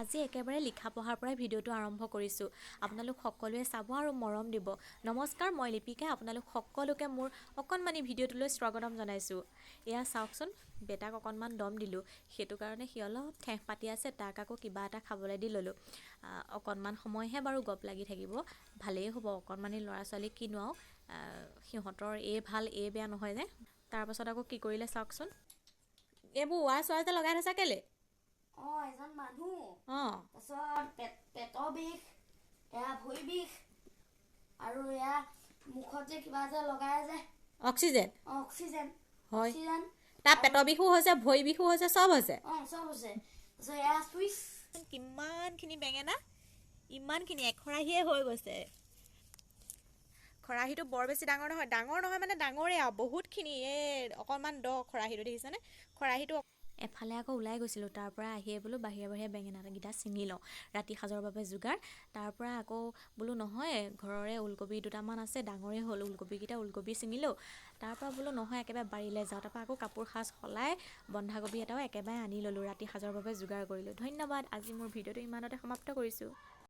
আজি একেবাৰে লিখা পঢ়াৰ পৰাই ভিডিঅ'টো আৰম্ভ কৰিছোঁ। আপোনালোক সকলোৱে চাব আৰু মৰম দিব। নমস্কাৰ, মই লিপিকা। আপোনালোক সকলোকে মোৰ অকণমানি ভিডিঅ'টোলৈ স্বাগতম জনাইছোঁ। এয়া চাওকচোন, বেটাক অকণমান দম দিলোঁ, সেইটো কাৰণে সি অলপ ঠেহ পাতি আছে। তাক আকৌ কিবা এটা খাবলৈ দি ল'লোঁ। অকণমান সময়হে বাৰু গপ লাগি থাকিব, ভালেই হ'ব। অকণমানি ল'ৰা ছোৱালীক কিনো আৰু সিহঁতৰ এই ভাল এই বেয়া নহয় যে। তাৰপাছত আকৌ কি কৰিলে চাওকচোন, এইবোৰ ৱাচ ৱাচ লগাই থৈছা কেলে? এজন মানুহ তাৰপিছত পেটৰ বিষ, এয়া ভৰি বিষ, আৰু এয়া মুখত যে কিবা যে লগাই যে অক্সিজেন অক্সিজেন হয়। অক্সিজেন তাৰ পেটৰ বিষো হৈছে, ভৰি বিষো হৈছে, চব হৈছে। চব হৈছে। তাৰপিছত এয়া চুইচ কিমানখিনি বেঙেনা, ইমানখিনি এখৰাহিয়ে হৈ গৈছে। খৰাহীটো বৰ বেছি ডাঙৰ নহয়, ডাঙৰ নহয় মানে ডাঙৰেই আৰু বহুতখিনি। এই অকণমান দ খৰাহীটো দেখিছেনে? খৰাহীটো এফালে আকৌ ওলাই গৈছিলোঁ, তাৰ পৰা আহিয়ে বোলো বাহিৰে বাহিৰে বেঙেনাকেইটা ছিঙি লওঁ, ৰাতি সাজৰ বাবে যোগাৰ। তাৰ পৰা আকৌ বোলো নহয়, ঘৰৰে ওলকবি দুটামান আছে, ডাঙৰেই হ'ল ওলকবিকেইটা, ওলকবি ছিঙিলোঁ। তাৰ পৰা বোলো নহয়, একেবাৰে বাৰীলৈ যাওঁ। তাৰপৰা আকৌ কাপোৰ সাজ সলাই বন্ধাকবি এটাও একেবাৰে আনি ল'লোঁ, ৰাতি সাজৰ বাবে যোগাৰ কৰিলোঁ। ধন্যবাদ। আজি মোৰ ভিডিঅ'টো ইমানতে সমাপ্ত কৰিছোঁ।